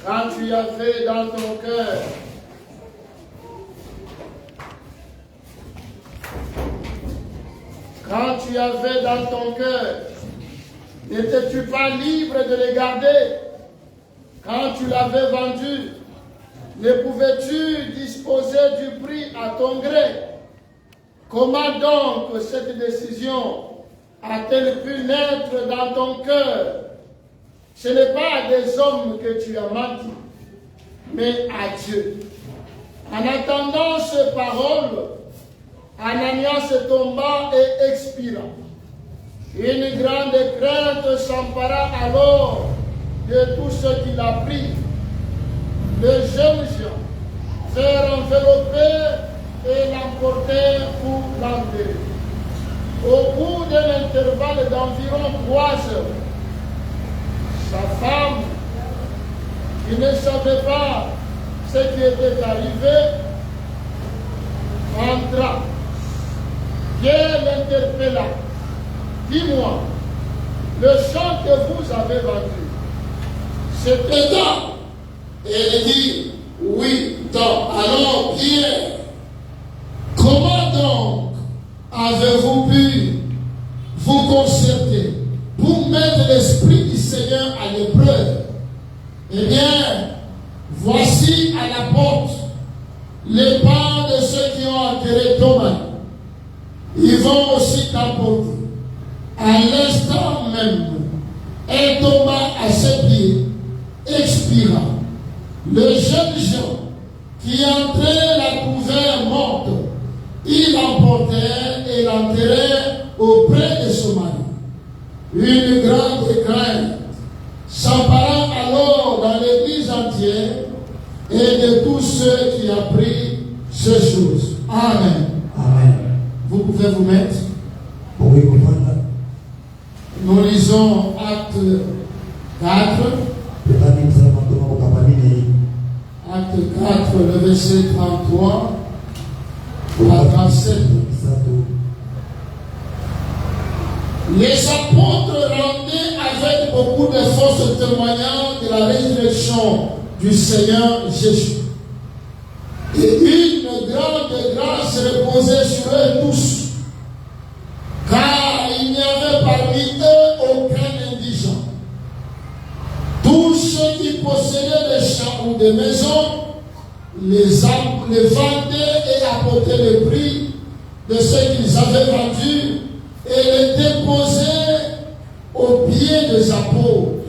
quand tu as fait dans ton cœur, quand tu avais dans ton cœur, n'étais-tu pas libre de les garder? Quand tu l'avais vendu, ne pouvais-tu disposer du prix à ton gré? Comment donc cette décision a-t-elle pu naître dans ton cœur? Ce n'est pas à des hommes que tu as menti, mais à Dieu. En attendant ces paroles, Ananias tomba et expira. Une grande crainte s'empara alors de tout ce qu'il a pris. Le jeune gens furent enveloppés et l'emportèrent pour l'enterrer. Au bout d'un intervalle d'environ 3 heures, sa femme, qui ne savait pas ce qui était arrivé, entra. Pierre l'interpella. Dis-moi, le champ que vous avez vendu, c'était tant? Et elle dit, oui, tant. Alors Pierre, comment donc avez-vous pu vous concerter pour mettre l'Esprit du Seigneur à l'épreuve? Eh bien, voici à la porte les pas de ceux qui ont enterré Thomas. Ils vont aussi t'emporter. À l'instant même, un Thomas à ses pieds expira. Le jeune Jean qui entrait la trouvèrent morte. Il l'emportèrent et l'enterrèrent auprès de son mari. Une grande crainte s'empara alors dans l'église entière et de tous ceux qui apprirent ces choses. Amen. Amen. Vous pouvez vous mettre. Oui, voilà. Nous lisons Acte 4. Acte 4, le verset 33 à 37. Les apôtres rendaient avec beaucoup de force témoignant de la résurrection du Seigneur Jésus. Et une grande grâce reposait sur eux tous, car il n'y avait parmi eux aucun indigent. Tous ceux qui possédaient des champs ou des maisons les vendaient et apportaient le prix de ce qu'ils avaient vendu et les déposaient aux pieds des apôtres.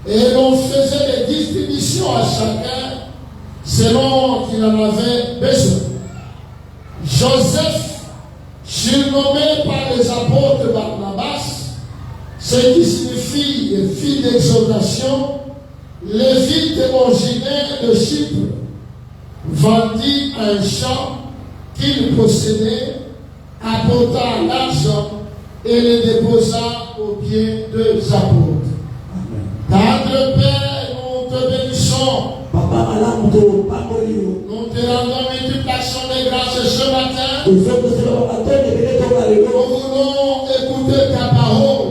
Et l'on faisait des distributions à chacun selon qu'il en avait besoin. Joseph, surnommé par les apôtres Barnabas, ce qui signifie fille d'exaltation, lévite originaire de Chypre, vendit un champ qu'il possédait, apporta l'argent et le déposa aux pieds des apôtres. Tendre Père, nous te bénissons. Nous te rendons multiplication de grâces ce matin. Nous voulons écouter ta parole.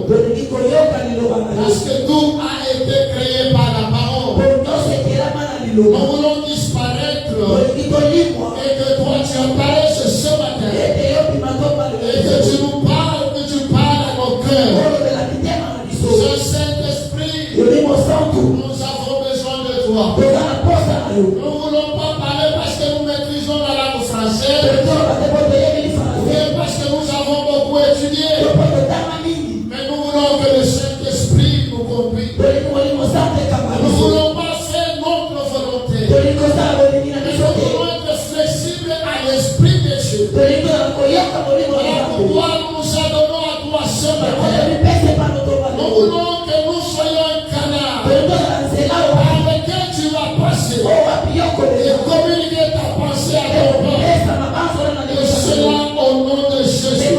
Parce que tout a été créé par la parole. Nous voulons disparaître. Et que toi tu apparaisses ce matin. Et que tu nous parles, que tu parles à nos cœurs. Ce Saint-Esprit, nous avons besoin de toi. Nous ne voulons pas parler parce que nous maîtrisons la langue française. Ou bien parce que nous avons beaucoup étudié. Mais nous voulons que le Saint-Esprit nous conduise. Nous ne voulons pas faire notre volonté. Mais nous voulons être flexibles à l'Esprit de Dieu. Voilà pourquoi nous nous adonnons à toi ce matin. Nous voulons que nous soyons un canal par lequel tu vas passer et communiquer ta pensée à ton peuple. Et cela au nom de Jésus.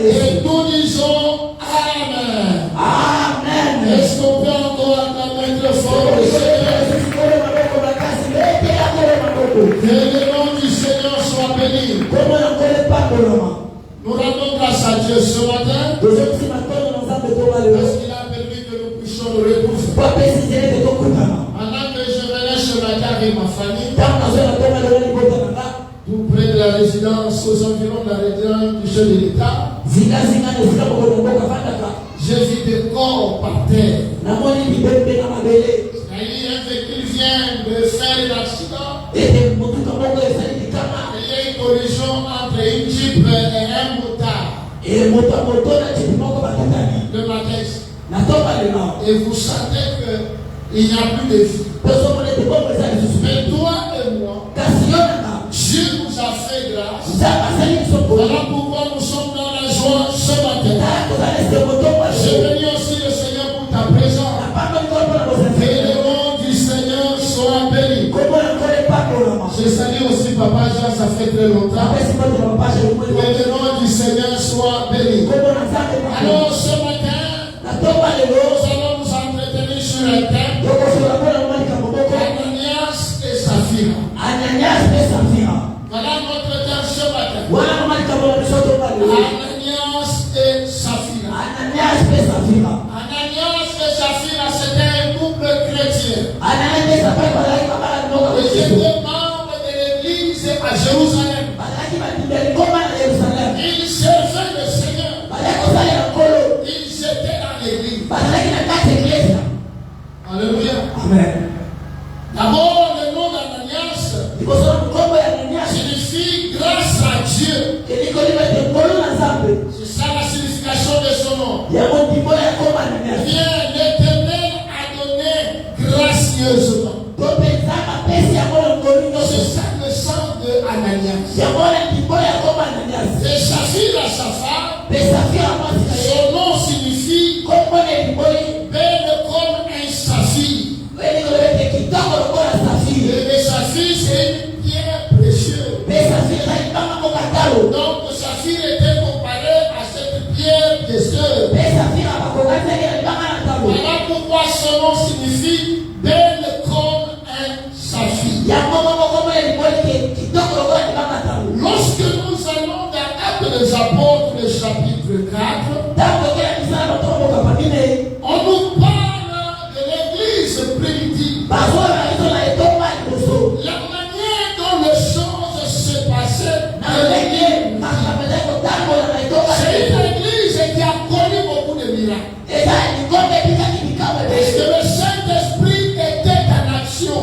Et nous disons Amen. Amen. Est-ce qu'on peut encore acclamer très fort le Seigneur? Que le nom du Seigneur soit béni. Nous rendons grâce à Dieu ce matin. Parce qu'il a permis que nous puissions nous retrouver. Pendant résidence, aux environs de la résidence du chef de l'État, j'ai vu des corps par terre. Il y a eu un véhicule qui vient de faire l'accident. Il y a une collision entre une Jeep et un motard. Le matin. Et vous savez qu'il n'y a plus de vie. Mais toi et moi, Dieu nous a fait grâce. Voilà pourquoi nous sommes dans la joie ce matin. Je bénis aussi le Seigneur pour ta présence. Que le nom du Seigneur soit béni. Je salue aussi Papa Jean, ça fait très longtemps. Que le nom du Seigneur soit béni. Alors ce matin, nous allons nous entretenir sur un thème. Ananias et Saphira. Voilà notre thème ce matin. Ananias et Saphira. Ananias et Saphira, c'était un couple chrétien. Ils étaient membres de l'église à Jérusalem. Ils servaient le Seigneur. Ils étaient dans l'église. Alléluia. Amen. D'abord, le nom d'Ananias signifie grâce à Dieu. C'est ça la signification de son nom. Bien, l'Éternel a donné gracieusement. C'est ça le sens de Ananias. Et Saphira, sa femme, son nom signifie belle comme un saphir. Et le saphir, c'est une pierre précieuse. Donc, le saphir était comparé à cette pierre précieuse. Voilà pourquoi son nom signifie belle comme un saphir. Lorsque nous allons dans Actes des Apôtres, le chapitre 4, on nous parle de l'église primitive. La manière dont les choses se passaient dans l'église. C'est une église qui a connu beaucoup de miracles. Parce que le Saint-Esprit était en action.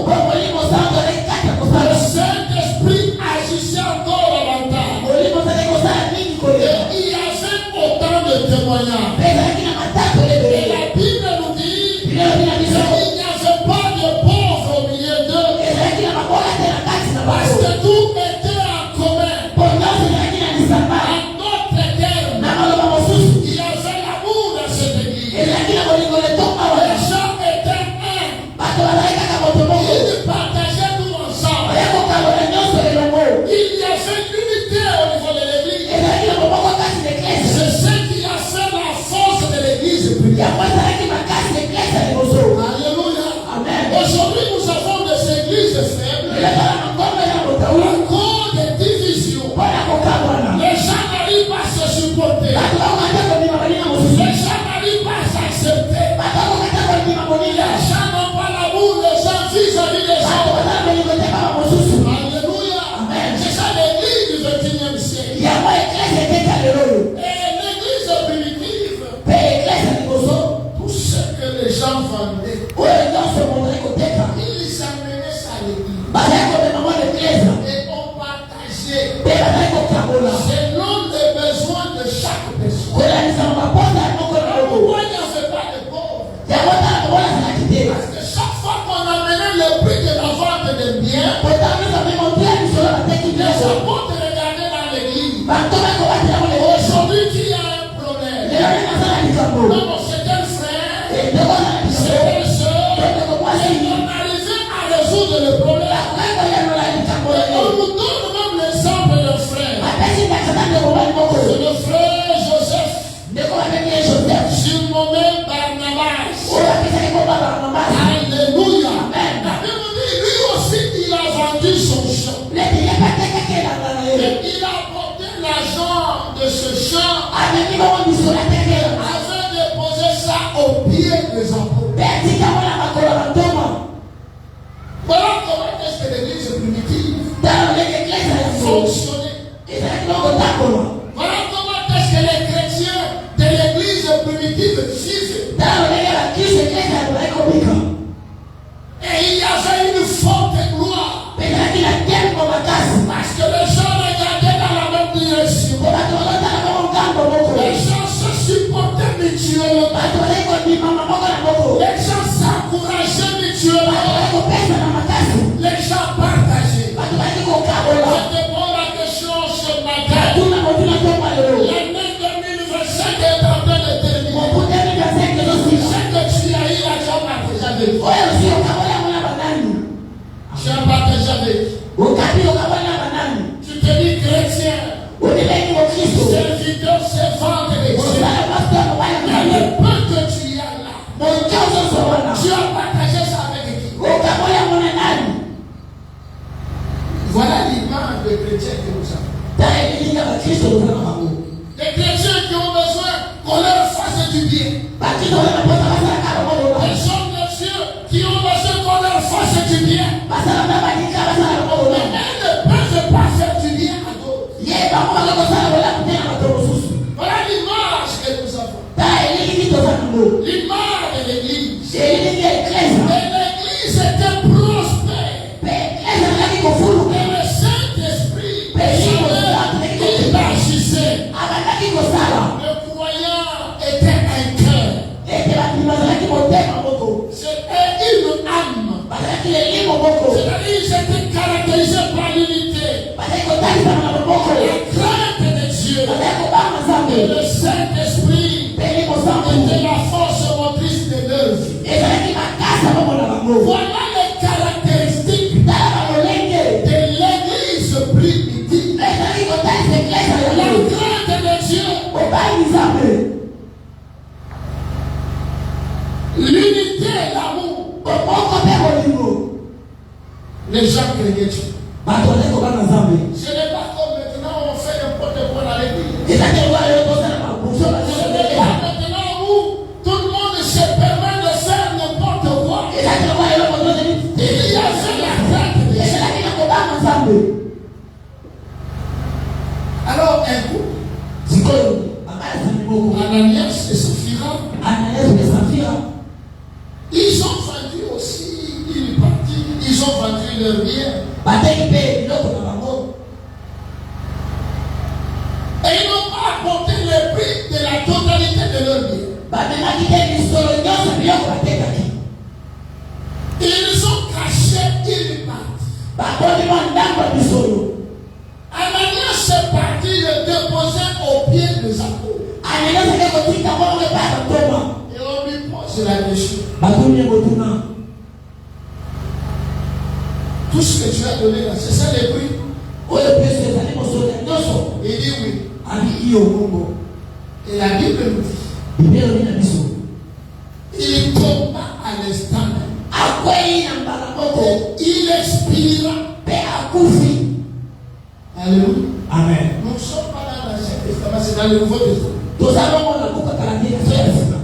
Le Saint-Esprit agissait encore davantage. Et il y avait autant de témoignages. Et la Bible nous dit qu'il n'y avait pas de pauvres au milieu d'eux. Parce que tout était en commun. En d'autres termes, il y avait l'amour dans cette église. Les gens étaient un. Ils partageaient tout ensemble. Il y avait l'unité au niveau de l'église. C'est ce qui a fait la force de l'église. Alléluia. Aujourd'hui, nous avons des églises faibles. Encore des divisions. Les gens n'arrivent pas à se supporter. Les gens n'arrivent pas à s'accepter. Les gens n'ont pas l'amour des gens vis-à-vis des autres. Alléluia. C'est ça l'église du 21e siècle. Et l'église primitive, tout ce que les gens vendaient, ils amenaient ça à l'église. Et on partageait selon les besoins de chaque personne. Pourquoi il n'y avait pas de pauvres? Parce que chaque fois qu'on amenait le prix de la vente des biens, les apôtres regardaient dans l'église. Aujourd'hui, qui a un problème? Non, c'est un frère, c'est une soeur, et on arrivait à résoudre le problème. Et on nous donne même l'exemple d'un frère. C'est le frère Joseph, surnommé Barnabas. Alléluia. La Bible dit, lui aussi, il a vendu son champ. Et il a apporté l'argent de ce champ afin de poser ça aux pieds des apôtres. Voilà comment Les gens s'encourageaient mutuellement. Les gens partageaient. Je te pose la question ce matin. L'année 2025 est en train de terminer. Ce que tu as eu là, tu as partagé avec toi. Tu as partagé avec. Tu te dis chrétien. Serviteur, servant de Dieu. Le peu que tu as là, tu as partagé ça avec qui? Voilà l'image de chrétiens que nous avons. Des chrétiens qui ont besoin qu'on leur fasse du bien. Des hommes de Dieu qui ont besoin qu'on leur fasse du bien. Mais elles ne peuvent pas faire du bien à d'autres. Voilà l'image que nous avons. L'image de l'église. Et l'église était prospère. Et le Saint-Esprit il agissait. Le croyant était un cœur. C'était une âme. C'est-à-dire qu'il s'était caractérisé par l'unité. La crainte de Dieu. Et le Saint-Esprit était la force motrice de l'œuvre. Voilà les caractéristiques de l'église primitive. La crainte de Dieu. L'unité et l'amour. Les gens craignaient Dieu. Ce n'est pas comme maintenant on fait n'importe quoi dans l'église. Ce n'est pas maintenant où tout le monde se permet de faire n'importe quoi. Il y avait la crainte de Dieu. Alors un coup, Ananias et Saphira, ils ont vendu aussi une partie, ils ont vendu leur bien. Et ils n'ont pas apporté le prix de la totalité de leur bien. Ils ont caché une partie. Ananias est parti le déposer au pied des apôtres. Et on lui pose la question. Tout ce que tu as donné là, c'est ça les prix? Il dit oui. Et la Bible nous dit, il tomba à l'instant même. Il expira. Alléluia. Amen. Nous ne sommes pas dans l'Ancien Testament, c'est dans le Nouveau Testament.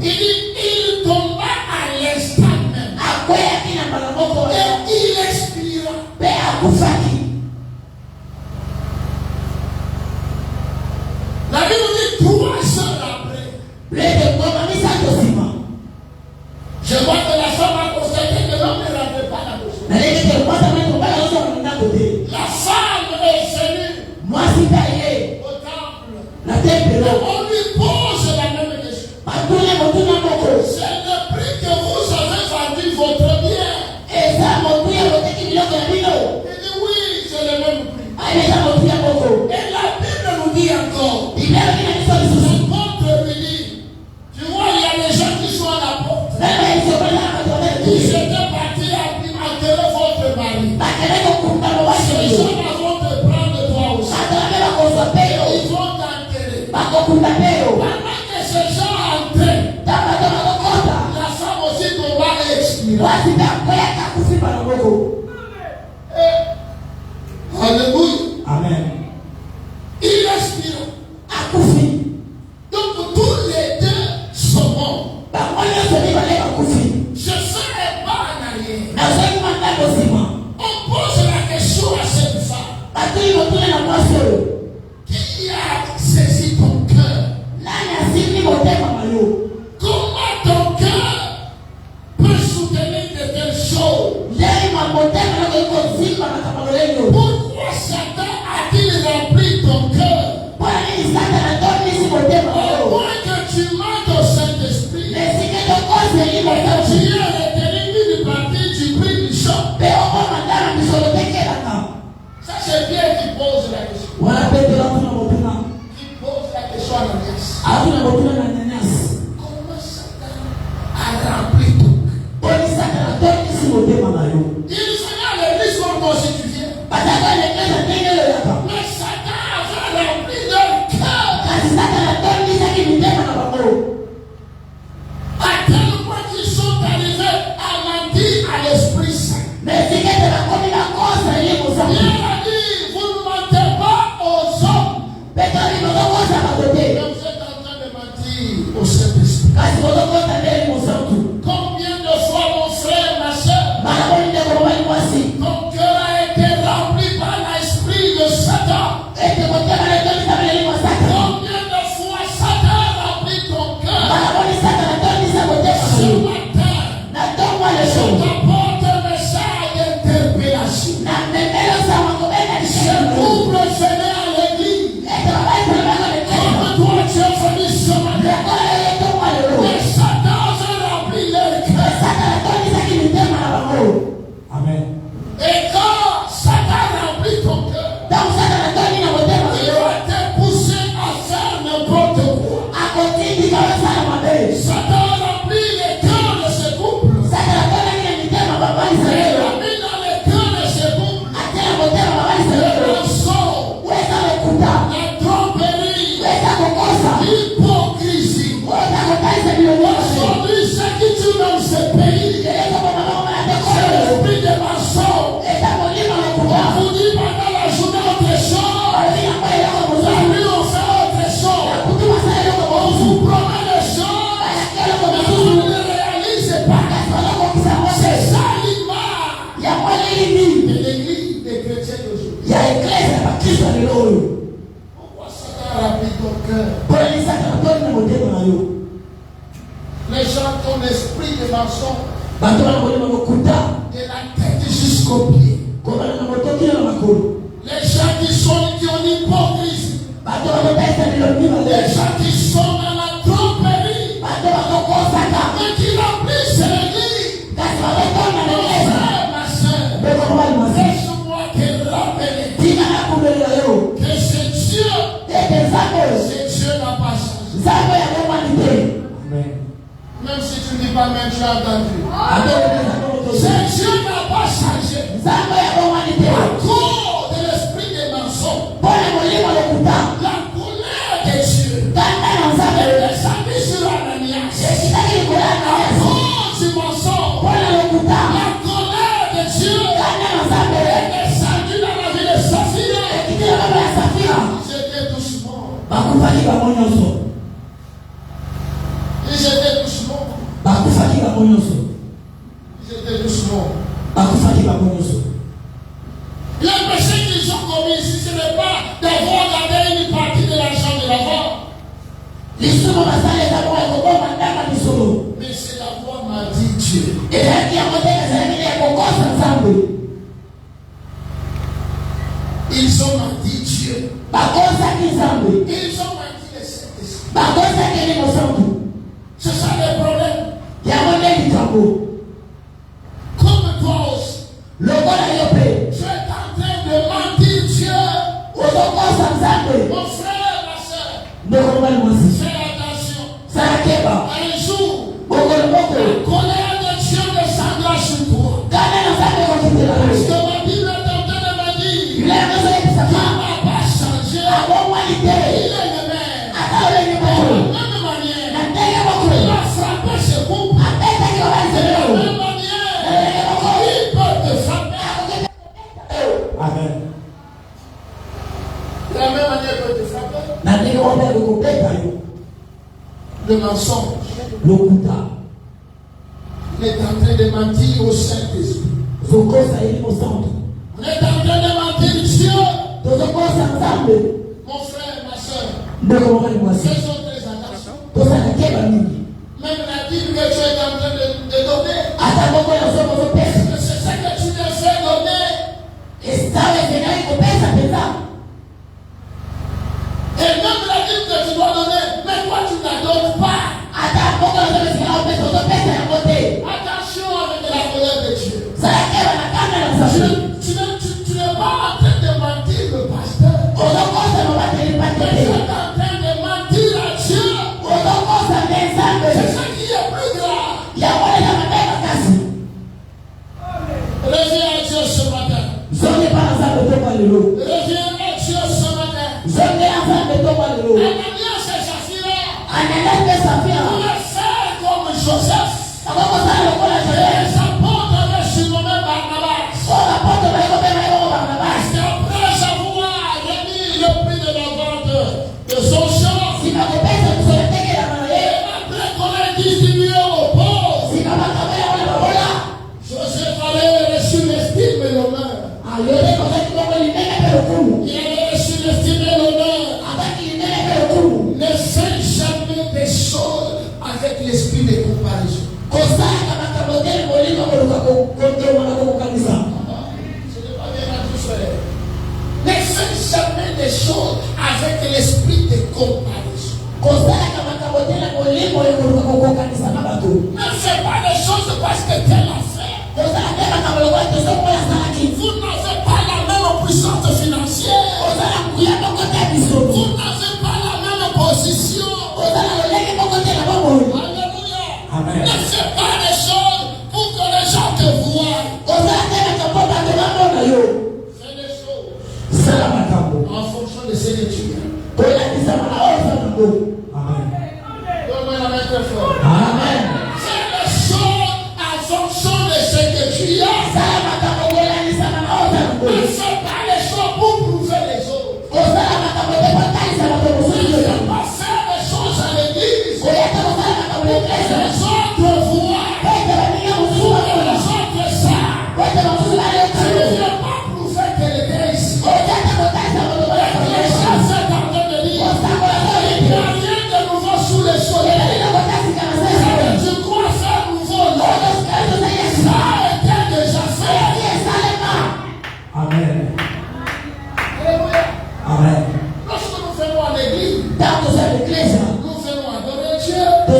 Il dit, il tomba à l'instant même. Et il expira. La Bible dit 3 heures après. Je vois que la femme a constaté que l'homme ne rentrait pas dans le maison. La femme est venue au temple. Et on lui pose la même question. C'est le prix que vous avez vendu votre bien. Il dit oui, c'est le même prix. Et la Bible nous dit encore. L'apôtre lui dit, tu vois, il y a des gens qui sont à la porte. Ils étaient partis à enterrer votre mari. Ces gens vont te prendre toi aussi. Ils vont t'enterrer. Pendant que ces gens entraient, la femme aussi tomba et expira. Alléluia. Amen. Il expira. Donc tous les deux sont morts. Je serai pas en arrière. On pose la question à cette femme. Qui a saisi ton cœur? Comment ton cœur peut soutenir de telles choses? Pourquoi Satan a-t-il rempli ton cœur? Au point que tu manques au Saint-Esprit. Ils sont à l'église sont constitués. Mais Satan avait rempli leur cœur. À tel point qu'ils sont arrivés à mentir à l'Esprit Saint. Bien a dit, vous ne mentez pas aux hommes. Mais vous êtes en train de mentir au Saint-Esprit. Combien de fois, mon frère, ma soeur, ton cœur a été rempli par l'esprit de Satan? Combien de fois Satan a rempli ton cœur? Ce matin, je t'apporte un message d'interpellation. Ce couple venait à l'église. Comme toi, tu es venu ce matin. Mais Satan a rempli leur cœur. Amen. Et quand Satan remplit ton cœur, il va te pousser à faire n'importe quoi. Satan remplit les cœurs de ce couple. Il a mis dans les cœurs de ce couple le mensonge, la tromperie, l'hypocrisie. Aujourd'hui, ce qui tue dans ce pays, c'est l'esprit de mensonge. On vous dit pendant la journée autre chose, la nuit on fait autre chose, on vous promet des choses, mais vous ne les réalisez pas. C'est ça l'image de l'église des chrétiens d'aujourd'hui. Pourquoi Satan a rempli ton cœur? Les gens ont l'esprit de mensonge de la tête jusqu'aux pieds. Les gens qui ont l'hypocrisie, les gens qui sont dans la tromperie, mais qui remplissent l'église. Mon frère, ma soeur, laisse-moi te rappeler que ce Dieu n'a pas changé. Même si tu ne dis pas, même tu as entendu. Ce Dieu n'a pas changé. À cause de l'esprit des mensonges, la colère de Dieu est descendue sur Ananias. À cause du mensonge, la colère de Dieu est descendue dans la vie de Saphira. Ils étaient tous morts. Ils étaient tous morts. Ils étaient tous morts. Le péché qu'ils ont commis ici, ce n'est pas d'avoir gardé une partie de l'argent de l'avant. Mais c'est d'avoir menti Dieu. Ils ont menti Dieu. Ils ont menti le Saint-Esprit. C'est ça le problème. Comme toi aussi, tu es en train de mentir Dieu. Mon frère, ma soeur, fais attention. Un jour, la colère de Dieu descendra sur toi. Parce que ma Bible est en train de me dire qu'il n'a pas changé. Il est le même. De la même manière, il a frappé ce couple. De la même manière, il peut te frapper. Amen. De la même manière, il peut te frapper. Le mensonge. Il est en train de mentir au Saint-Esprit. On est en train de mentir Dieu. Mon frère, ma soeur, faisons très attention. Même la Bible que tu es en train de donner, c'est ce que tu devais donner. Et même la Bible que tu dois donner, mais toi tu ne la donnes pas. Attention avec la colère de Dieu. Tu n'es pas en train de mentir le pasteur. Tu es en train de mentir à Dieu. C'est ça qui est plus grave. Ananias et Saphira. Ananias et Saphira. Voulaient faire comme Joseph. Les apôtres avaient surnommé Barnabas. Parce qu'après avoir remis le prix de la vente de son champ, et après qu'on ait distribué aux pauvres, Joseph avait reçu l'estime et l'honneur. Il avait reçu l'estime et l'honneur. Ne fais jamais des choses avec l'esprit de comparaison. Ce n'est pas bien à tous faire. Ne fais jamais des choses avec l'esprit de comparaison. Ne fais pas des choses parce que tel a fait. Vous n'avez pas la même puissance financière. Vous n'avez pas la même position. Alléluia. Amen. Ne fais pas des choses pour que les gens te voient. Fais des choses en fonction de ce que tu es. Amen. Donne-moi la main très fort. Amen. Fais des choses en fonction de ce que tu as. Ne fais pas les choses pour prouver les autres. Ne fais pas faire des choses à l'église. Les autres voient. Les autres savent. Tu ne viens pas prouver que l'État est ici. Les gens sont en train de dire, il n'y a rien de nouveau sous le soleil. Tu crois faire nouveau, non? Ça a été déjà fait. Amen. Alléluia. Amen. Lorsque nous venons à l'église, nous venons adorer Dieu. Nous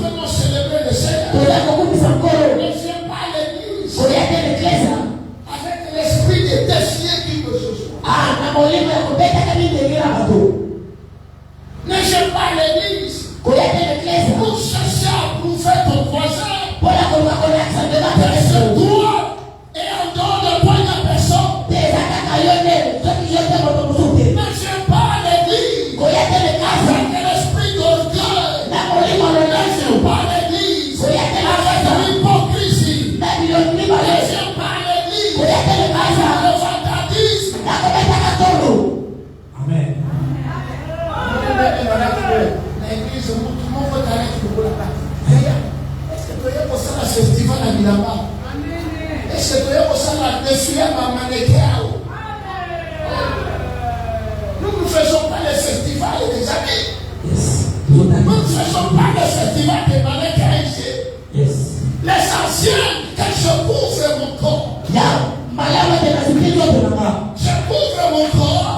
venons célébrer le Seigneur. Ne viens pas à l'église avec l'esprit de défier qui que ce soit. Ne viens pas à l'église pour chercher à prouver ton voisin. C'est toi et en dehors de toi, il n'y a personne. Ne viens pas à l'église avec l'esprit d'orgueil. Ne viens pas à l'église avec l'hypocrisie. Ne viens pas à l'église avec le vandalisme. Amen. L'église, tout le monde veut aller pour la part. Est-ce que tu as pour ça la festival à Milama? Est-ce que tu as pour ça la défilé à Manekao? Nous ne faisons pas les festivals des amis. Nous ne faisons pas les festivals des Manekao ici. L'essentiel, que je couvre mon corps. Je couvre mon corps.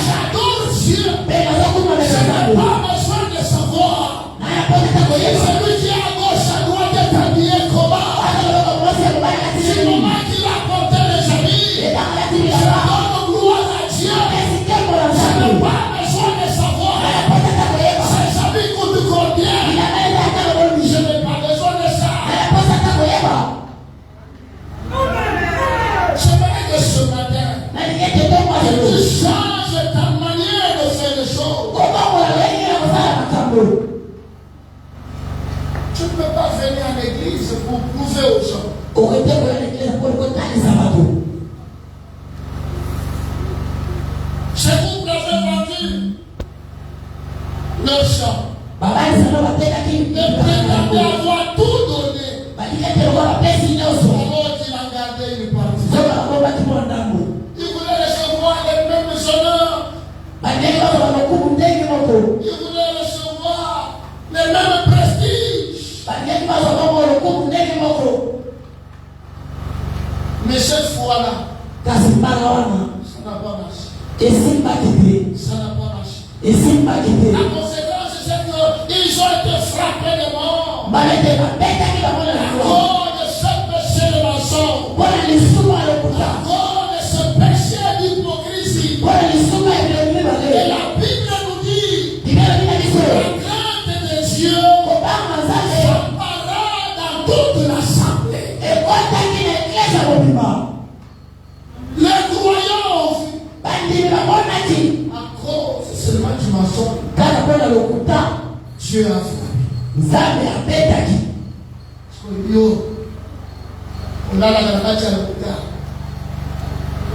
J'adore Dieu. Je n'ai pas besoin de savoir. Celui qui est à gauche, à droite est habillé comment? C'est comment qu'il a porté les amis. Je donne gloire à Dieu. Je n'ai pas besoin de savoir. Ses amis coûtent combien? Je n'ai pas besoin de ça. J'aimerais que ce matin, tu changes ta manière de faire les choses. Tu ne peux pas venir à l'église pour prouver aux gens. C'est vous qui avez vendu le champ. Ne prétendez avoir tout donné. Alors qu'il a gardé une partie. Il voulait recevoir les mêmes honneurs. Il voulait recevoir les mêmes prestiges. Mais cette fois-là, ça n'a pas marché. Ça n'a pas marché. La conséquence, c'est qu'ils ont été frappés de mort. À cause de ce péché de mensonge. À cause de ce péché d'hypocrisie. Et la Bible nous dit, la crainte de Dieu s'empara dans toute l'assemblée. Les croyants ont vu à cause de ce tronçon, Dieu a frappé. Yo, on a la ganache à l'hôpital.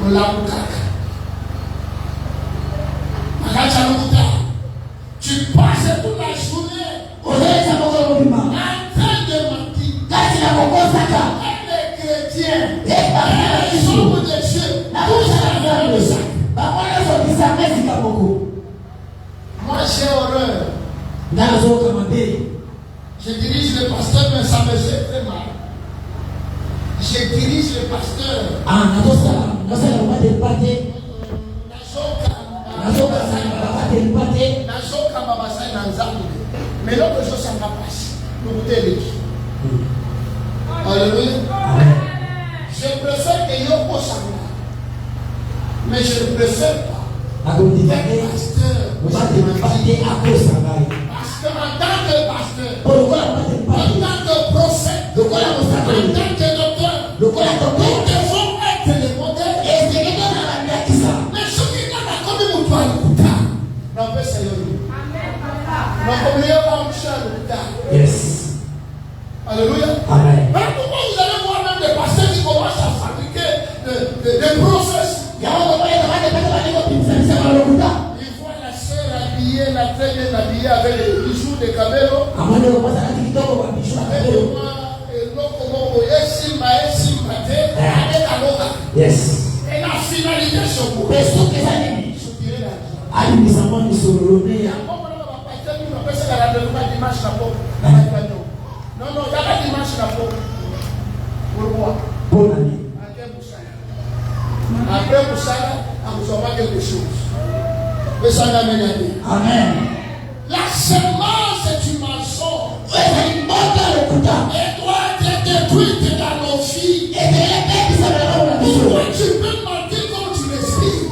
On l'a moukaka. Tu passes toute la journée en train de mentir. Les chrétiens, les hommes de Dieu, tous dans le sac. Moi j'ai horreur. Je dirige le pasteur, mais ça me fait très mal. Je dirige le pasteur. Mais l'autre chose, ça va passer. Nous alléluia. Je préfère que Yoko s'en mais je ne préfère pas. Parce que en tant que pasteur, en tant que prophète, en tant que docteur, nous devons être les modèles. Mais ce qui est dans la commune, non, mais c'est Yes. Alléluia. Amen. Mais pourquoi vous allez voir même des pasteurs qui commencent à fabriquer des process? Ils voient la sœur habillée, la très bien habillée avec les bijoux de Cabello. Yes. Et la finalité, c'est pour non, il y a pas dimanche là pourquoi? Bonne année. Après Moussala, on saura quelque chose. Amen. La semence est une mensonge. Elle doit être détruite dans nos vies. Pourquoi tu peux mentir quand tu respires?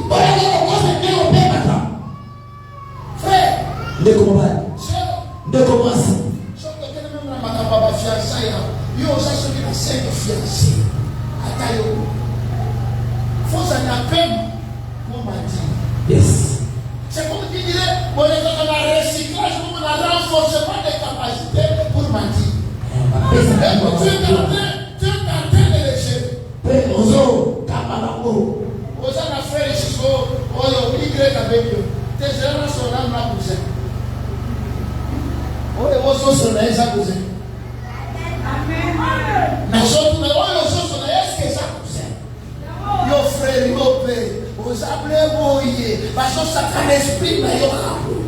Frère, ne commence. Yes. C'est comme qui dirait, on est dans un recyclage, on a un renforcement des capacités pour mentir. Tu es en train de lécher. Aux affaires, les choses, on y avec eux. Tes gens sont là, ma cousin. On est aux autres, on est sa cousin. Mais on est aux autres, on est ce que ça cousin. Yo frère, yo père, vous appelez Moïse, parce que ça can esprit, mais yo rappelez.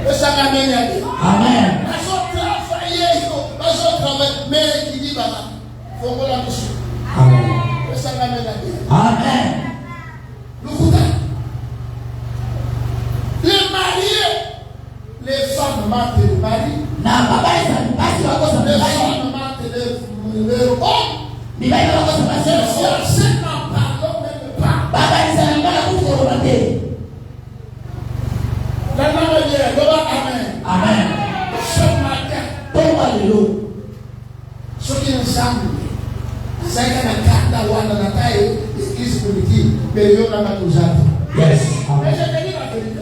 Le Sagamé a dit. Amen. Parce que travailler, parce que travailler, mais qui dit, bah, faut qu'on la touche. Amen. Le Sagamé a dit. Amen. Les mariés, les femmes mentent les maris. Les femmes mentent les hommes. Les fiancés n'en parlent même pas. La manière, amen. Amen. Ce matin, ce qui nous semble, c'est qu'il y a un cadre dans la taille, l'église politique, mais il y a un cadre. Yes. Mais je te dis la vérité.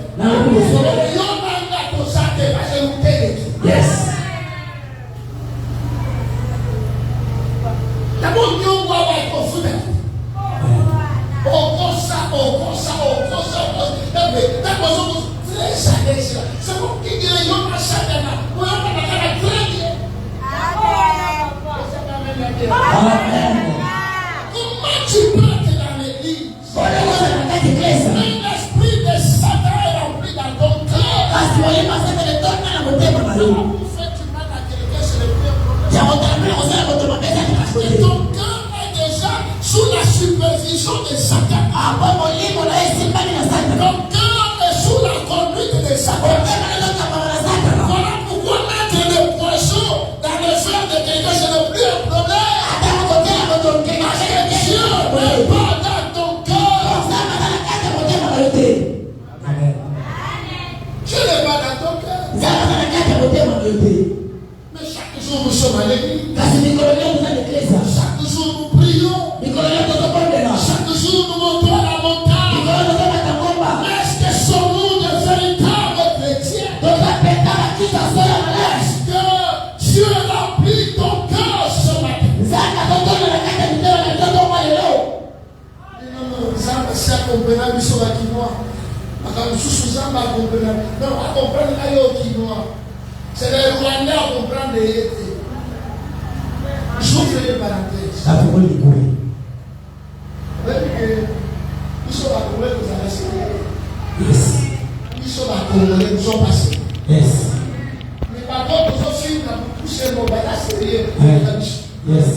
Yes. C'est pour qui dit les hommes à chacun. Amen. Comment tu peux être dans l'église? Un esprit de Satan est rempli dans ton cœur. Comment vous faites du mal à quelqu'un, c'est le pire problème. Ton cœur est déjà sous la supervision de Satan. Ton cœur est sous la conduite de Satan. Voilà pourquoi mettre le poisson dans le fer de quelqu'un, c'est le plus un problème. Dieu n'est pas dans ton cœur. Dieu n'est pas dans ton cœur. Mais chaque jour nous sommes à l'église. Chaque jour nous prions. Chaque jour nous montons à la montagne. Est-ce que sommes-nous de véritables comprendre biso ba kinoa. Makambo susu zamba comprendre. Non, à comprendre ayo kinoa. C'est les Rwandais à comprendre les été. J'ouvre les parenthèses. Ça fait quoi les couilles? Nous sommes à Congolais, nous allons se dire. Yes. Nous sommes à Congolais, nous sommes passés. Yes. Mais par contre, nous sommes sur la poussée, nos bagages sérieux. Yes.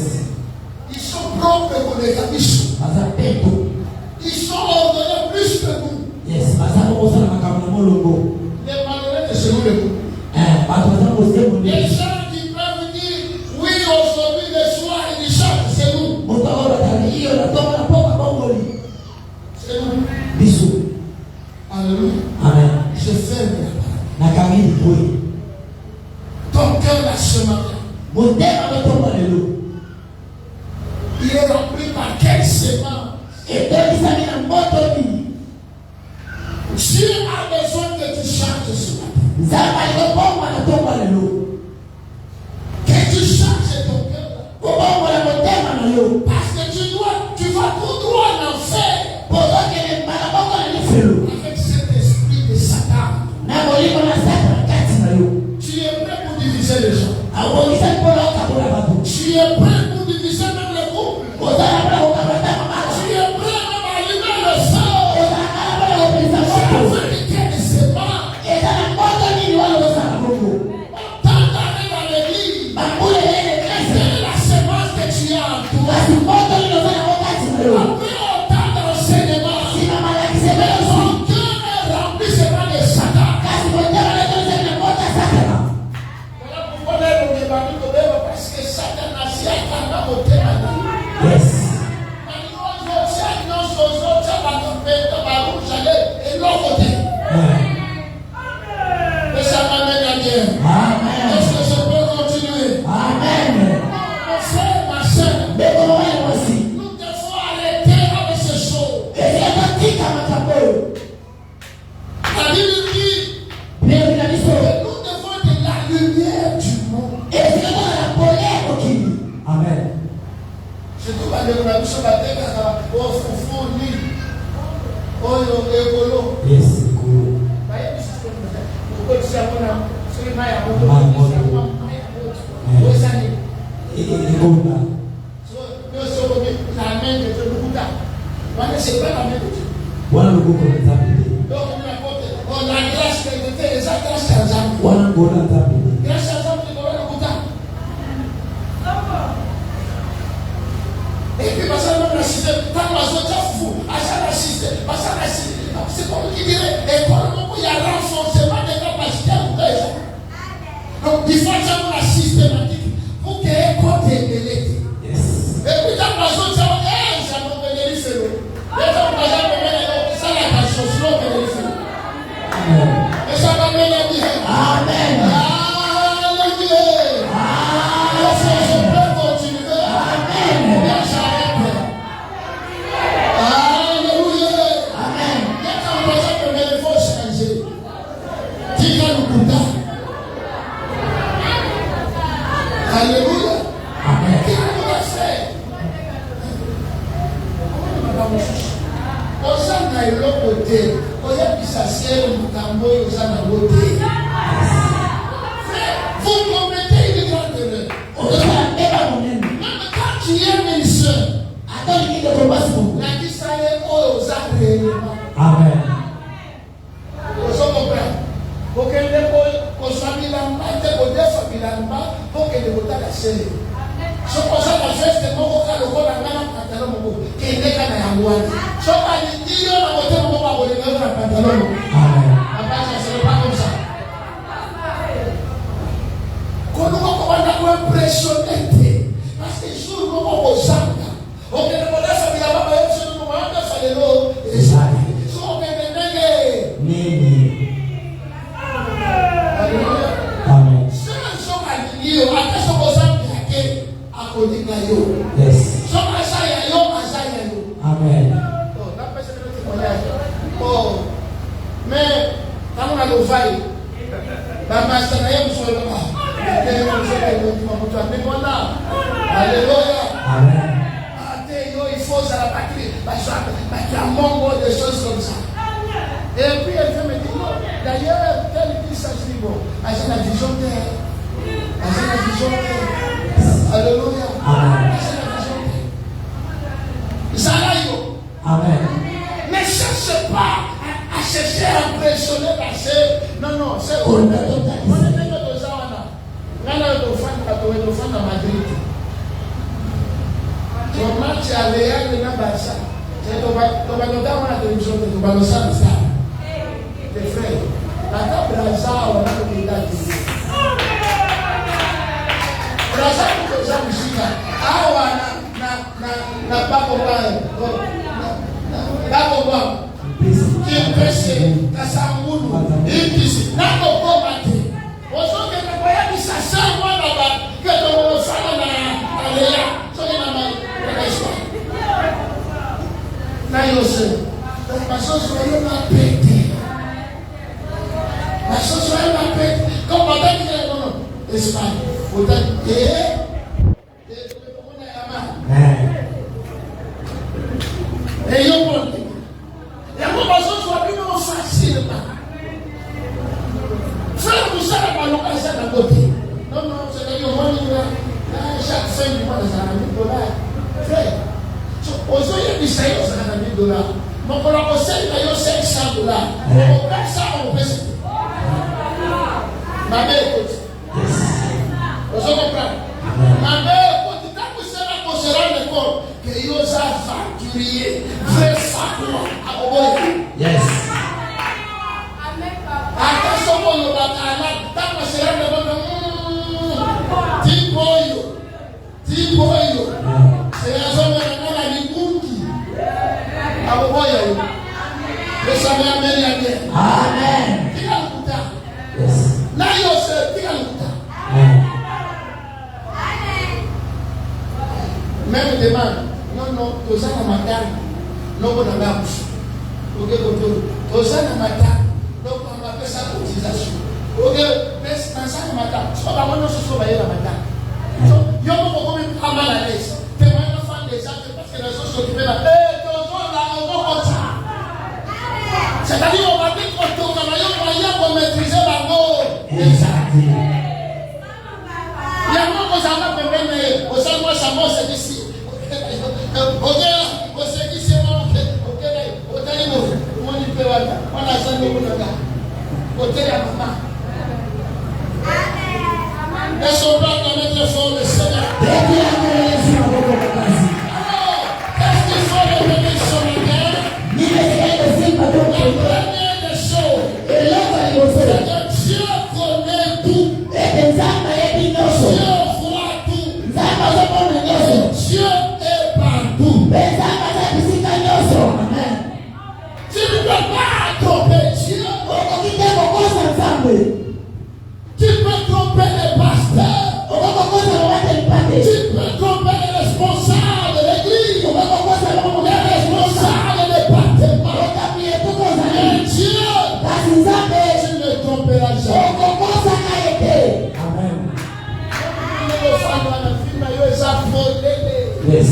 Ils sont propres pour les cabichos. Ils sont ordonnés plus que nous. Yes. Les malheureux de ce nous le coup. Les gens qui peuvent dire oui aujourd'hui le soir ils chantent, c'est nous. C'est nous. Bisous. Alléluia. Amen. Je ferme la parole. Ton cœur là ce matin. Il est rempli par quelle semence? Dieu a besoin que tu changes ce matin. Que tu changes ton cœur. Parce que tu vas tout droit en enfer. Avec cet esprit de Satan. Tu es prêt pour diviser les gens. Tu es prêt pour diviser même les couples. Tu es prêt même à allumer le feu. C'est la vérité de ces morts. Tant d'années dans l'église. C'est la semence que tu as en toi. Après autant d'enseignements. Ton cœur est rempli seulement de Satan. Voilà pourquoi on parce que Satan a si attendu au thème. Yes. Et ça m'amène à Dieu. Amen. Est-ce que je peux continuer? Amen. Mon frère, ma soeur, nous devons arrêter avec ces choses. La Bible dit que nous devons être la lumière du monde. Amen. Je trouve à l'évolution de la terre, au foufou, ni au écolo. Yes. Cool. C'est pas la même chose. Wana luguko na dhambi. Donc, la grâce de Dieu, les grâces à Zam. Wana ngona dhambi. Grâce à Zam, tu dois le goûter. Et puis, parce que même la cité, quand la zone est fou, à ça la cité, c'est comme qui dirait, et quand il y a renforcement des capacités pour les gens. Donc, il faut avoir la systématique pour qu'il y ait côté de l'été. Yes. Et puis, dans la zone, ça va, ça va venir le faire. Et quand on va ça la chose, l'eau va venir le faire. Et ça va venir le dire. Amen. Alléluia. Est-ce que je peux continuer? Amen. Bien, j'arrête. Alléluia. Amen. Quand on va dire que il faut changer. Dis-le le Bouddha. Alléluia. Amen. Qu'est-ce qu'on va faire? Osana eloko te oyebisa ciel makambo oyo oza nango te. Vous commettez une grande erreur. Même quand tu es ministre, lakisa ye oyo oza réellement. Amen. Ozo comprendre. Okende kozwa bilamba te kodefa bilamba okende kotala sele. Soki oza na veste moko ka lokola nga na pantalon moko kende ka na yango wana. Soki alingi yo na motema moko akolinga yo na pantalon moko. Amen. Abasa ce n'est pas comme ça. Koluka kobanda koimpressionne te. Parce que jour moko kozanga okende kodefa bilamba bayebiso no moandefa lelo ezali. So okende ndenge Nini. Alléluia. Amen. Soki alingi yo ate soki ozambia te akolinga yo. Yes. Soki aza ya yo aza ya yo. Amen. Oh, mais quand on a le vaille, la master n'a rien sur le bas. Alléluia. Amen. Il faut ça la patrie. Parce que des choses match à Léa et Nabassa. C'est ton notamment la télévision de ton ballon ça. Tes frères. La table Braza, on a le village. Braza, pour que ça me suive. Ah, n'a pas compris. Pas compris. Qui est pressé, Kassamboulou, Impisi, n'a pas compris. On sent que le voyage de sa sœur, moi là-bas, que ton femme à Léa, son élément, là, il sait. Donc, ma chose, soyez ma pété. Ma chose, soyez ma pété. Comme on a dit, non, Espagne. Autant, et yo pour et moi ma chose soit plus facilement. Frère, vous savez pas nous casser d'un côté. Non, c'est-à-dire moi chaque fin du mois de $100,000. Frère, aujourd'hui il s'agit de $100,000. Donc on a posé d'ailleurs $500. On gagne ça, on peut se. Ma mère écoute. Vous comprenez? Ma mère écoute, quand vous serez qu'on se rende compte que yo ça facturier, fait ça à Oboye. Yes. Attention pour le bataille, quand on se rende compte, Tiboyo, c'est la zone de la Likunki. À Oboye. Le Samuel Amen. Amen. Qui a le couteau? Yes. Là, yo c'est qui a le couteau? Même demande, non, tu as un matin, non, on a un bouche. Ok, tu as un matin, donc on va faire sa cotisation. Ok, mais dans ça, le matin, je ne sais pas comment ce soit le matin. Il y a beaucoup de gens mal à l'aise. Tu es vraiment fan des gens parce que les gens sont occupés là. Tu as comme ça. C'est-à-dire, on va dire qu'on a un moyen pour maîtriser la mort. Exactement. Il y a beaucoup de gens qui peuvent venir. Au sein de moi, ça mort, c'est ici. Ok, c'est ici, ok, on y peut aller. On a ça, nous, on a ok, la maman. Est-ce qu'on va mettre fort le Seigneur? Alors, qu'est-ce qu'il faut revenir sur la terre? La première des choses, c'est que Dieu connaît tout. Dieu voit tout. Dieu est partout. Tu ne peux pas tromper Dieu. Tu peux tromper les pasteurs. Tu peux tromper les responsables de l'église. Les responsables des départements. Mais Dieu, tu ne tromperas jamais. Amen. Yes.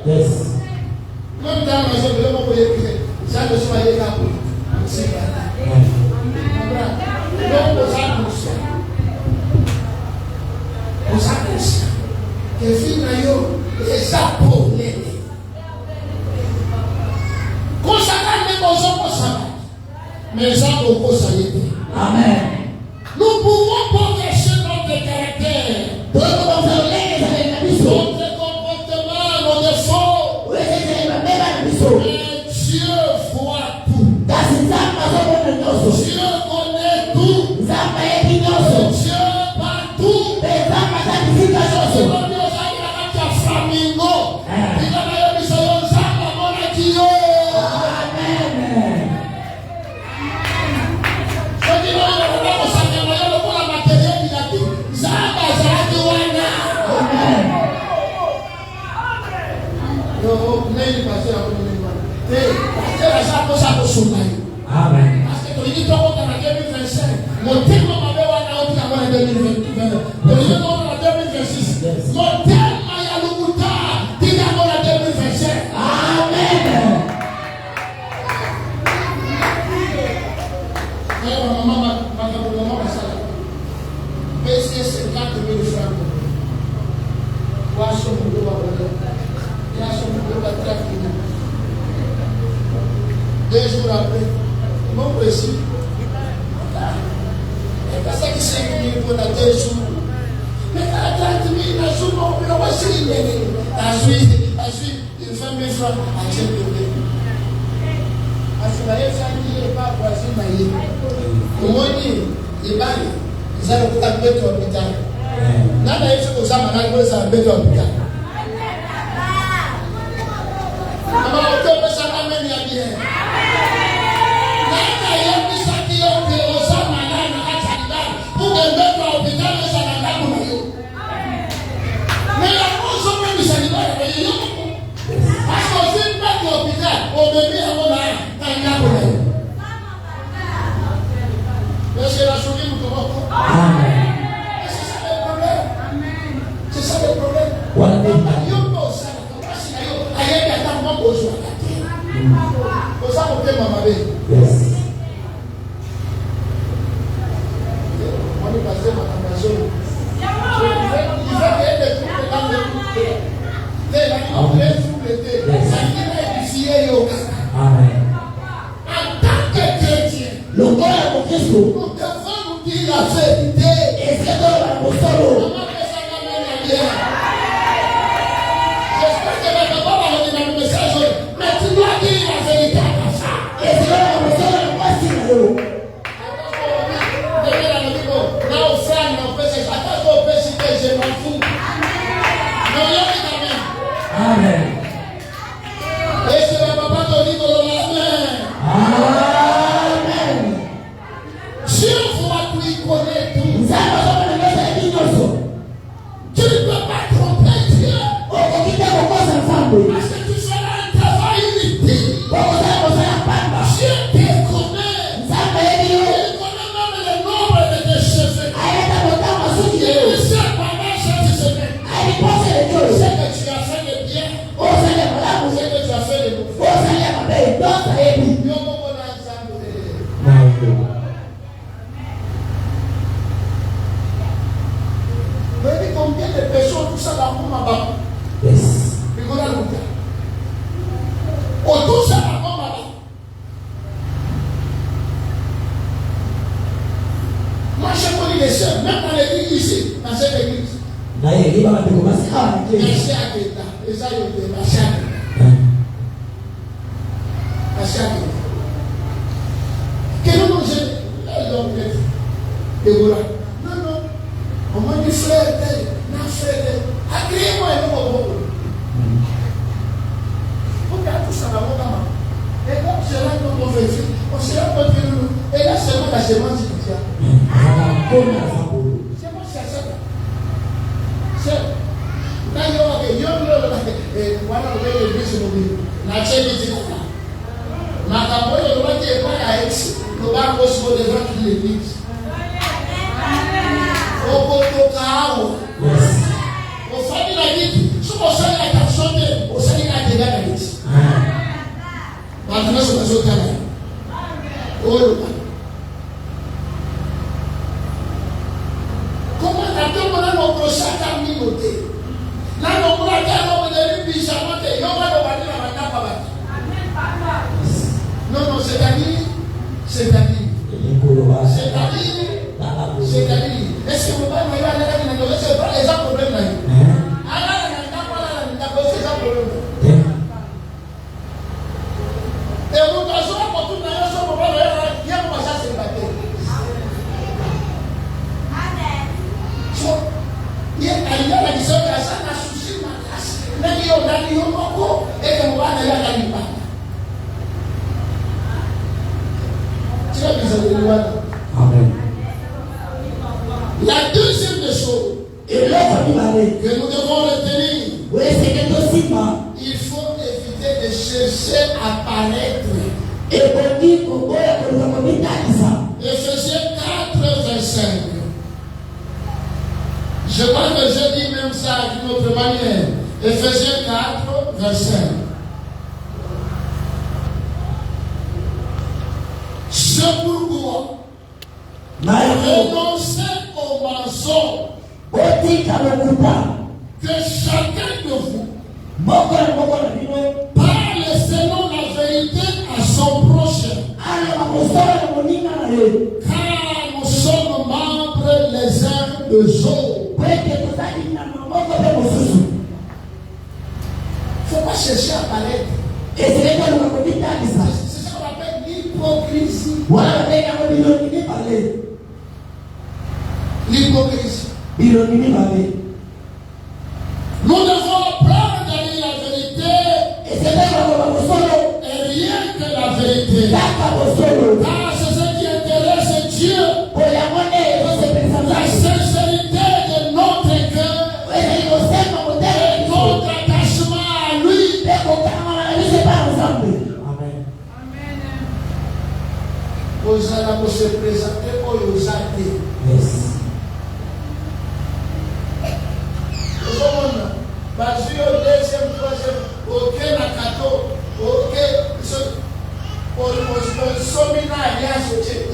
Yes. Même dans la maison, vous pouvez écrire. Ça ne soit pas là pour c'est donc, aux annonces, que finalement, les appelés. Consacrez les besoins pour ça. Mais les appelés pour ça. Amen. Nous pouvons progresser notre caractère, notre comportement, nos défauts. Mais Dieu voit tout. Dieu connaît tout. Dieu partout. Flamingo. Amen. Parce que tu dis que tu as 2025. Mon thème m'avait en 2026. Mon thème a le Bouddha. Tu dis en 2025. Amen. Maman m'a ça. Payer 50 000 francs. Voir son boulot. Il a son boulot à trafiquer. 2 jours après, mon précis. Et parce que c'est venu pour la 2 jours. Mais à 30 000, la journée, on va se La Suisse, il fait 1000 francs à Tchèque. Parce que il n'est pas voisin. Au moins, il va. Ils ont mettre au hôpital. Là, il y a des gens qui ont mettre au hôpital. C'est ça le problème. Yes. On est passé à la maison. Il va qu'il y ait des trucs Amen. En tant que chrétien, nous devons nous dire la vérité. Et c'est dans le solo. J'espère que la parole va venir dans le message. Mais tu dois dire la vérité à ça. Et c'est dans le solo. Voici le Amen. Et c'est la papa de l'île de Amen. Dieu voit tout, il connaît tout. Nous allons Tu ne peux pas tromper Dieu. Parce que tu feras un travail inutile. Dieu te connaît. Il connaît même le nombre de tes cheveux. Il sait pendant chaque semaine. Ce que tu as fait de bien. Ce que tu as fait de mauvais. Dieu me donne un exemple. Mais combien de personnes tout ça dans mon bas? Yes. Autour ça dans mon bas. Moi j'ai connu les sœurs, même dans l'église ici, dans cette église. Merci à Dieu. Et ça, il y a merci à Dieu. Merci à Dieu. Que nous nous aidons. Non, non. On m'a dit frère, non frère, agréez-moi et nous au bon. Vous regardez tout ça dans mon maman. Et comme c'est là qu'on veut faire, on sera contre nous. Et là, c'est moi la semence qui tient. C'est moi, c'est ça. C'est. D'ailleurs, il y a un l'église mobile. La chaîne est dit quoi? Ma campagne, le roi qui est pas à Aix, le bar Cosmo devra quitter l'église. Au fond de la vie, si on sait la personne, on sait la dégâts de la vie. Maintenant, c'est le jour de la vie. Comment t'as-tu mon prochain communauté? Là, on va dire qu'on est venu bizarrement, et on va le battre dans la cave. Non, non, c'est-à-dire, est-ce que vous pouvez me dire c'est pas les problèmes là? C'est ça problème. Et vous pensez pour tout le monde, il y a comment ça se battre. Il y a la vision de ça, la souci, ma classe. Mais il y a un ami beaucoup et que vous allez la vie. Tu as besoin de lui. Amen. La deuxième des choses que nous devons retenir, il faut éviter de chercher à paraître. Éphésiens 4, verset 5. Je crois que je dis même ça d'une autre manière. Éphésiens 4, verset 5. C'est pourquoi renoncez au mensonge. Que chacun de vous parle selon la vérité à son prochain. Car nous sommes membres les uns des autres. chercher à paraître. Et c'est les gens qui ont dit ça. C'est ça qu'on appelle l'hypocrisie. Voilà, les gens qui ont parlé. L'hypocrisie. Ils ont dit parler. Nous devons prendre la vérité. Et c'est là qu'on va solo. Et rien que la vérité. Ah, c'est ce qui intéresse Dieu. La sincérité de notre cœur. Et notre attachement à lui. Amen. Vous allez se présenter aux athées. Yes. Parce que au deuxième, troisième, aucun akato, aucun somina alliance au Tchèque.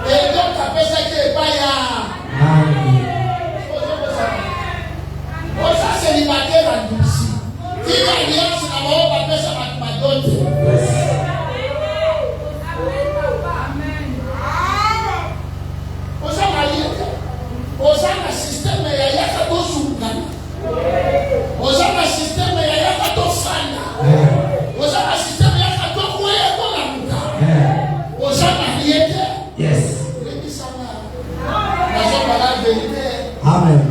Et donc, après ça, qui est pas là. Oh, ça, c'est célibataire en Russie. Qui est alliance, on va appeler ça ma donne. Osana système ya yaka to sungana. Osana système ya yaka to fana. Osana système ya yaka to kuya to la muka. Osana liete. Yes. Lebi sana. Na so parler vérité. Amen.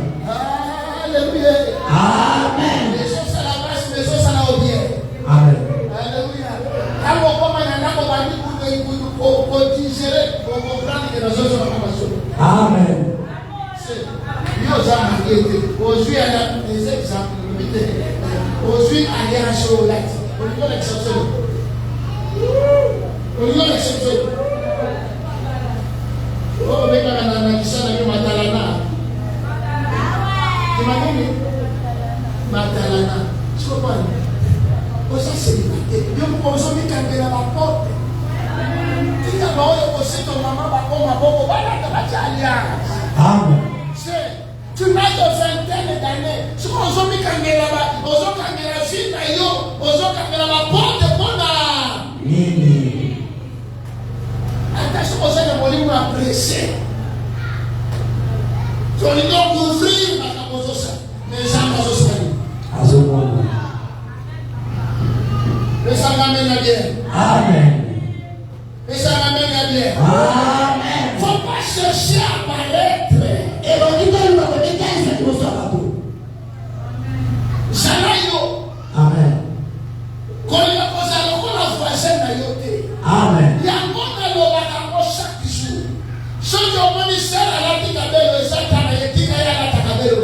Alléluia. Amen. Les choses à la base, les choses à la hauteur. Amen. Alléluia. Quand on va na ko ba ni pour digérer, pour comprendre que les choses sont pas. Amen. Aujourd'hui, il y a des exemples limités. Aujourd'hui, il y a un show là. On y va l'exception. On y va l'exception. Oh, mais quand on a dit ça, on a dit Matalana. Tu m'as dit Matalana. Tu comprends? Oh, ça c'est limité. Dieu vous pose une caméra à la porte. Tu n'as pas aussi ton maman, Amen. tu n'as de vingtaine d'années. Ce qu'on a mis là-bas, on a mis la fille d'ailleurs, on a mis la porte de mon âme. Attention, on a mis le volume apprécié. Tu as dit non, ouvrir ma capote, mais ça m'a aussi. Et ça m'amène à bien. Amen. Et ça m'amène à bien. Amen. Il ne faut pas chercher à paraître. Et on dit que nous avons des gens qui nous sont tout. Amen. Quand il y a posé la voisine à yoté. Amen. Il y a un monde à l'eau chaque jour. Ceux qui ont ministère à la ticabelle, les gens qui ont été à la ticabelle.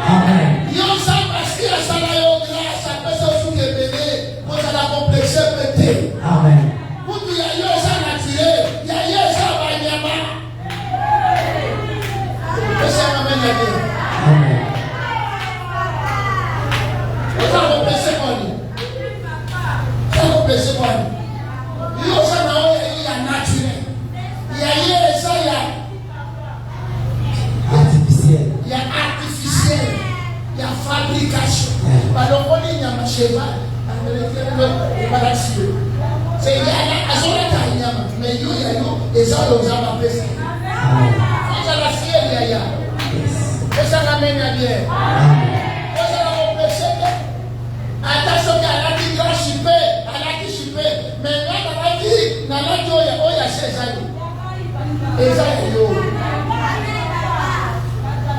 Amen. Ils ont ça parce qu'il y a ça là, grâce à personne qui est béni. Moi, ça l'a complexé pété. Amen. Pour qu'il y ait ça naturel, il y a ça à Banyama. Et ça m'amène à bien. Amen. Ça va blesser moi. Ça va blesser moi. Il y a ça là, il y a naturel. Il y a ça, il y a artificiel. Il y a artificiel. Il y a fabrication. Alors on dit il y a un cheval. C'est il y a azora nyama. Mais il y a et ça on a appelé ça. On a la fière il y a. Et ça m'amène à bien. Attention qu'à la qui doit chipper, à la qui chipper, mais dans la qui il y a 16 ans. Et ça, il y a.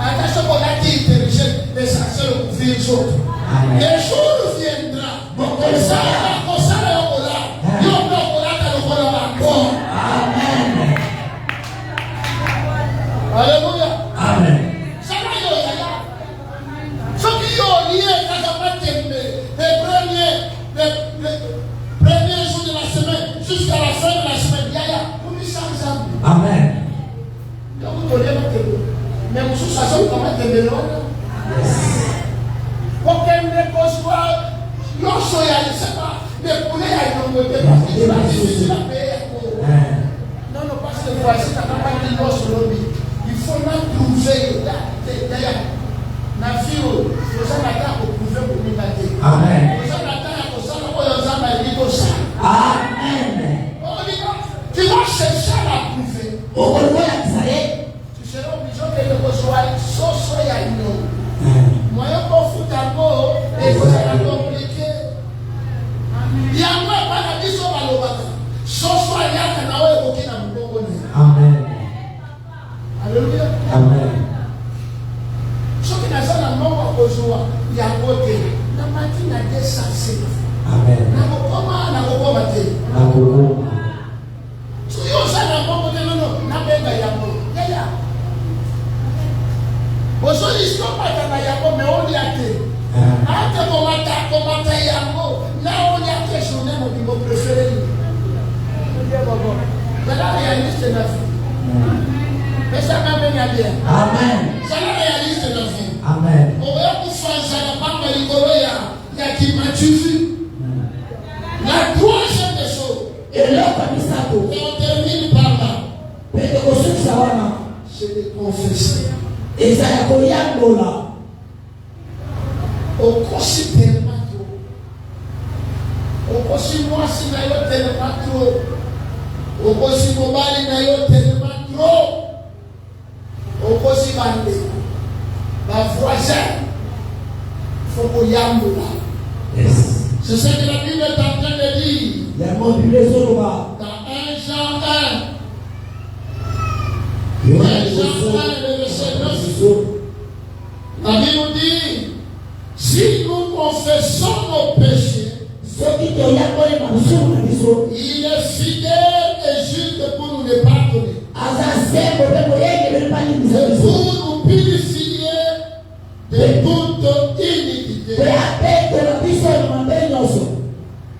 Attention qu'on a qui intelligent, les sanctions pour vivre les autres. Les jours viendra. Comme ça, il y a Amen. Alléluia. Amen. Ce qui ont lié les premiers jours de la semaine jusqu'à la fin de la semaine, vous me ensemble. Amen. Mais vous savez comment te mélange. Pour qu'elle ne conçoit, non, soyez, je ne sais pas, mais pour les non, non, parce que voici, il faut même prouver. Na vie oza nataka koprouve komingate. Amen. Oza nataka kosala oyo nzambe alingi kosala. Amen. Tu vas chercher à la prouver. Et on termine par là. Je l'ai confessé. Au cosi tellement trop. Au cosi moi si na yo tellement trop. Au cosi mobali na yo tellement trop. Au cosi bande. Ma voisin. Faut qu'on y aille là. Yes. C'est ce que la Bible est en train de dire. Dans 1 Jean 1. 1 Jean 1, le verset 9. La Bible nous dit, si nous confessons nos péchés, il est fidèle et juste pour nous les pardonner. Et pour nous purifier de toute iniquité.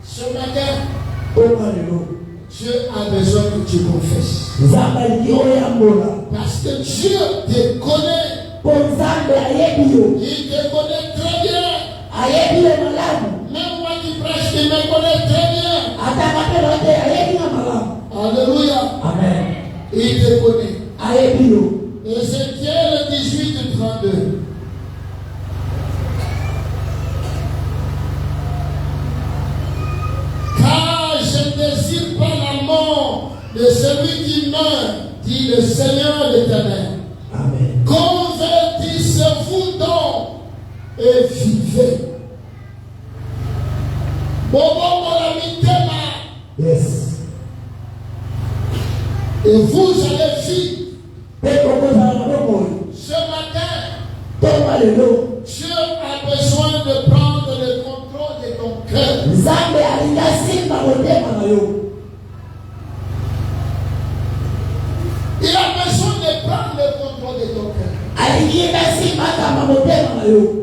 Ce matin, Dieu a besoin que tu confesses. Parce que Dieu te connaît. Il te connaît très bien. Même moi qui prêche, il me connaît très bien. Alléluia. Amen. Il te connaît. Ézéchiel 18, 32. Car je ne désire pas la mort de celui qui meurt, dit le Seigneur l'Éternel. Amen. Convertissez-vous donc et vivez. Yes. Et vous allez vivre. Ce matin, Dieu a besoin de prendre le contrôle de ton cœur. Il a besoin de prendre le contrôle de ton cœur.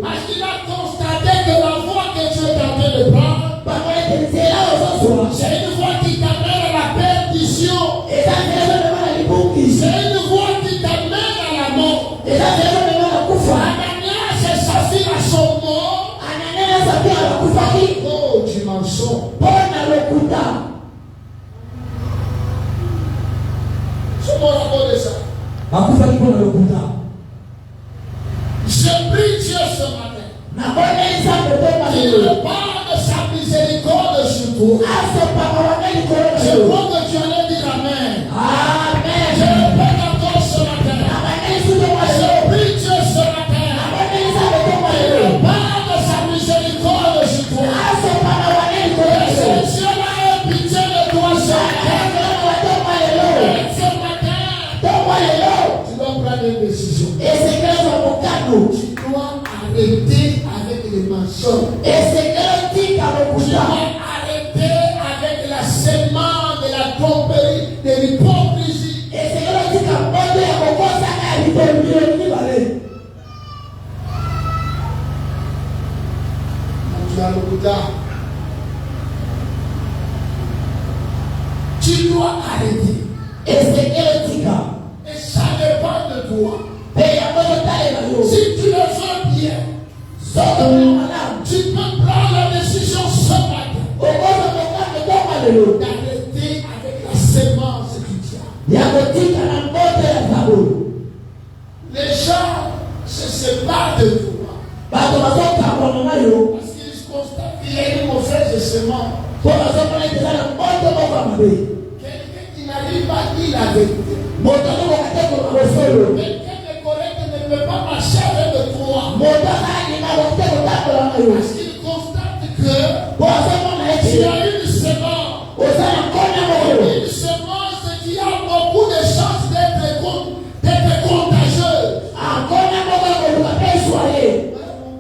Parce qu'il a constaté que la voie que tu es en train de prendre, c'est une voie qui t'amène à la perdition. C'est une voie qui t'amène à la mort. Ananias et Saphir à son mort. Oh, du mensonge. C'est mon rapport de ça. Je prie Dieu ce matin. Il repart de sa miséricorde sur toi. Je crois que tu allais dire Amen. Je répète encore ce matin. Je prie Dieu ce matin. Il repart de sa miséricorde sur toi. Et ce Dieu-là ait pitié de toi ce matin. Et ce matin, tu dois prendre une décision. Tu dois arrêter avec les mensonges. Tu dois arrêter avec la sémence de la tromperie, de l'hypocrisie. Tu as le Bouddha. Tu dois arrêter. Et ça dépend de toi. Si tu le veux bien, tu peux prendre la décision ce matin d'arrêter avec la sémence du diable. Les gens se séparent de toi parce qu'ils constatent qu'il y a une mauvaise sémence. Quelqu'un qui n'arrive pas à dire la vérité. Quelqu'un de correct ne peut pas marcher avec toi. Parce qu'il constate que tu as une semence. Une semence qui a beaucoup de chances d'être contagieuse.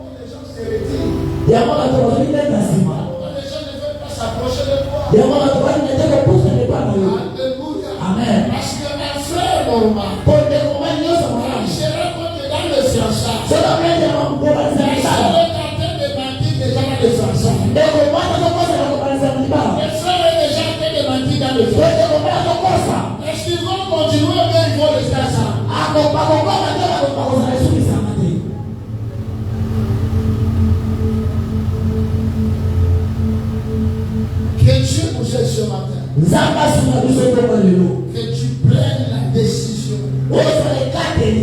Les gens se retirent. Les gens ne veulent pas s'approcher de toi. Alléluia. Amen. Parce qu'un frère normal, il se rencontre dans le fiançailles. Il est en train de mentir déjà dans le fiançailles. Les frères est déjà en train de mentir dans le fiançailles. Est-ce qu'ils vont continuer ou bien ils vont rester ensemble? Que Dieu nous aide ce matin. que tu prennes la décision d'arrêter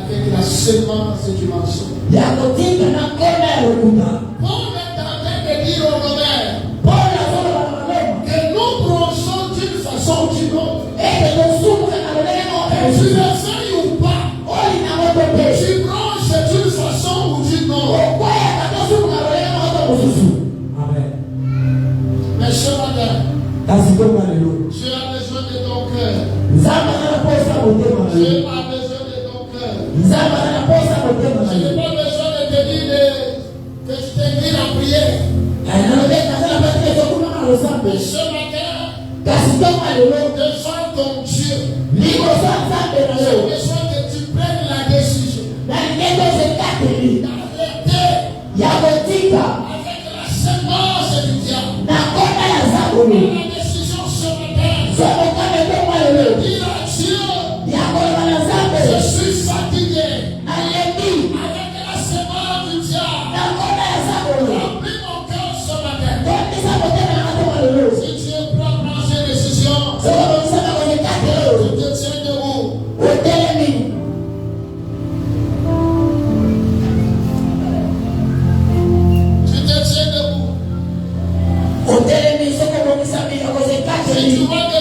avec la sémence du mensonge. Paul est en train de dire aux Romains que nous bronzons d'une façon ou d'une autre. Tu le sais ou pas? Tu bronzes d'une façon ou d'une autre. Amen. Mais ce matin, tu as besoin de ton cœur. Tu as besoin de ton cœur. Je n'ai pas besoin de te dire que je t'invite à prier. Mais ce matin, devant ton Dieu, j'ai besoin que tu prennes la décision d'arrêter avec la sémence du diable. La décision ce matin, dire à Dieu, je suis fatigué avec la sémence du diable. Remplis mon cœur ce matin. Si tu es prêt à prendre ces décisions, tu te tiens debout. Tu te tiens debout. Si tu vois